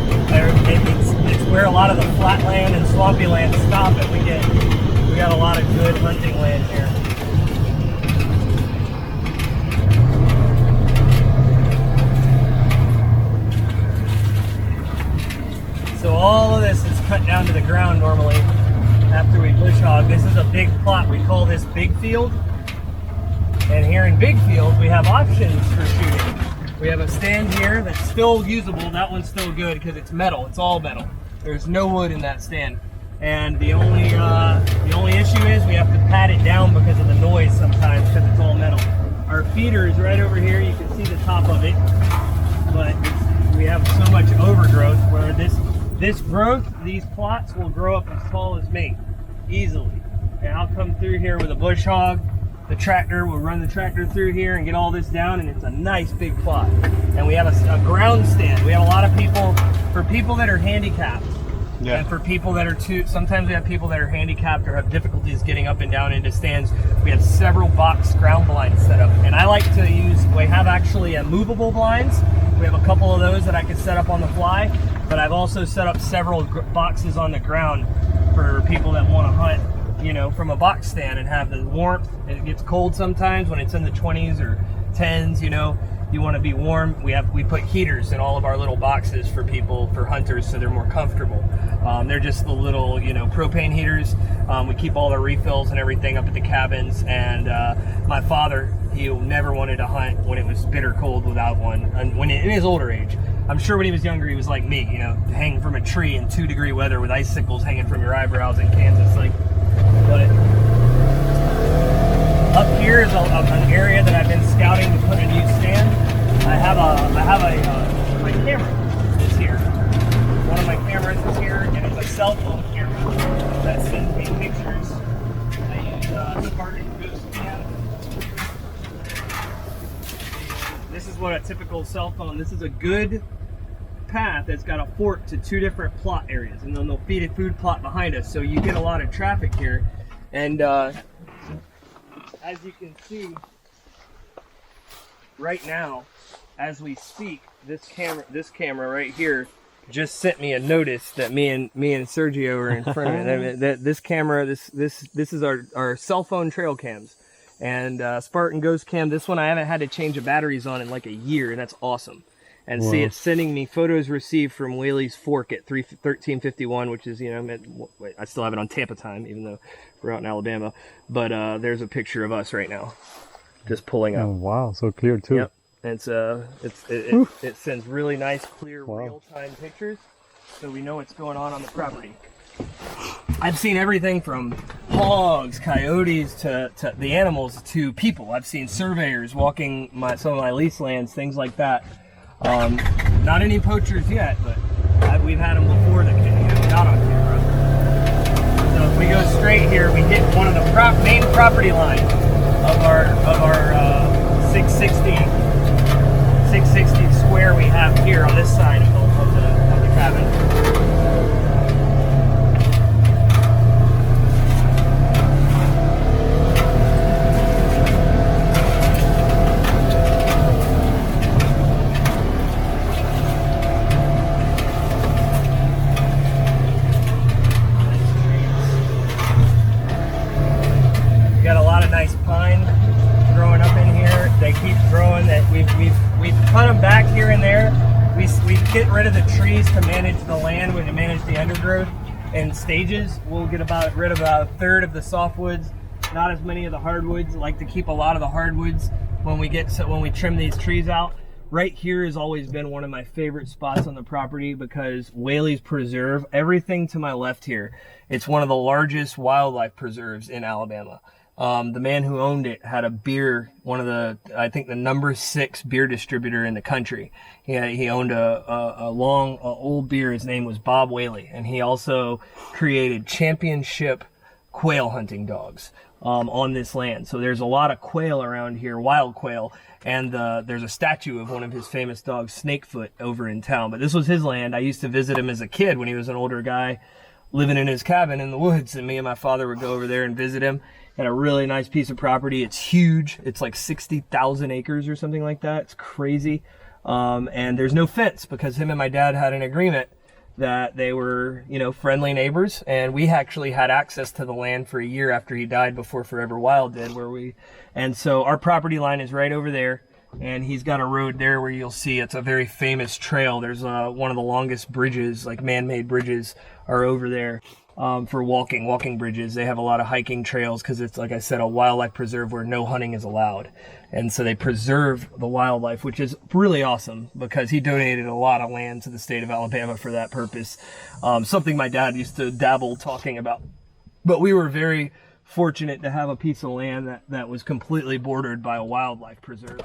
It's where a lot of the flatland and swampy land stop, and we got a lot of good hunting land here. So all of this is cut down to the ground normally after we bush hog. This is a big plot. We call this Big Field. And here in Big Field, we have options for shooting. We have a stand here that's still usable. That one's still good because it's metal. It's all metal. There's no wood in that stand. And the only issue is we have to pat it down because of the noise sometimes because it's all metal. Our feeder is right over here. You can see the top of it, but we have so much overgrowth where these plots will grow up as tall as me easily. And I'll come through here with a bush hog. The tractor will run the tractor through here and get all this down, and it's a nice big plot. And we have a ground stand. We have a lot of people, for people that are handicapped, and for people that are sometimes we have people that are handicapped or have difficulties getting up and down into stands. We have several box ground blinds set up. And I like to we have actually movable blinds. We have a couple of those that I can set up on the fly, but I've also set up several boxes on the ground for people that want to hunt, you know, from a box stand and have the warmth. It gets cold sometimes when it's in the 20s or 10s, you know, you want to be warm. We put heaters in all of our little boxes for people, for hunters, so they're more comfortable. They're just the little, you know, propane heaters. We keep all the refills and everything up at the cabins. And my father, he never wanted to hunt when it was bitter cold without one. And in his older age, I'm sure when he was younger, he was like me, you know, hanging from a tree in 2-degree weather with icicles hanging from your eyebrows in Kansas, like. But up here is an area that I've been scouting to put a new stand. I have my camera is here. One of my cameras is here, and it's a cell phone camera that sends me pictures. I use Spartan Ghost Cam. This is what a typical cell phone. This is a good path that's got a fork to 2 different plot areas, and then they'll feed a food plot behind us, so you get a lot of traffic here. And as you can see right now, as we speak, this camera right here just sent me a notice that me and Sergio are in front of it. That this camera, this is our cell phone trail cams, and Spartan Ghost Cam. This one I haven't had to change the batteries on in like a year, and that's awesome. And whoa. See, it's sending me photos received from Whaley's Fork at 13:51, which is, you know, I still have it on Tampa time, even though we're out in Alabama. But there's a picture of us right now, just pulling up. Oh wow, so clear too. Yep. And it sends really nice, clear, real-time pictures, so we know what's going on the property. I've seen everything from hogs, coyotes, to the animals, to people. I've seen surveyors walking some of my lease lands, things like that. Not any poachers yet, but we've had them before that got on camera. So if we go straight here, we hit one of the main property lines of our 660 square we have here on this side of the cabin. Nice pine growing up in here. They keep growing. That we've cut them back here and there. We get rid of the trees to manage the land, to manage the undergrowth in stages. We'll get rid of about a third of the softwoods, not as many of the hardwoods. I like to keep a lot of the hardwoods when we trim these trees out. Right here has always been one of my favorite spots on the property because Whaley's Preserve, everything to my left here, it's one of the largest wildlife preserves in Alabama. The man who owned it had a beer, I think the number 6 beer distributor in the country. He owned a old beer. His name was Bob Whaley, and he also created championship quail hunting dogs on this land. So there's a lot of quail around here, wild quail, and there's a statue of one of his famous dogs, Snakefoot, over in town. But this was his land. I used to visit him as a kid when he was an older guy living in his cabin in the woods, and me and my father would go over there and visit him. Had a really nice piece of property. It's huge. It's like 60,000 acres or something like that. It's crazy. And there's no fence because him and my dad had an agreement that they were, you know, friendly neighbors, and we actually had access to the land for a year after he died before Forever Wild did, and so our property line is right over there, and he's got a road there where you'll see it's a very famous trail. There's one of the longest bridges, like man-made bridges, are over there. For walking bridges. They have a lot of hiking trails because it's, like I said, a wildlife preserve where no hunting is allowed. And so they preserve the wildlife, which is really awesome because he donated a lot of land to the state of Alabama for that purpose. Something my dad used to dabble talking about. But we were very fortunate to have a piece of land that was completely bordered by a wildlife preserve.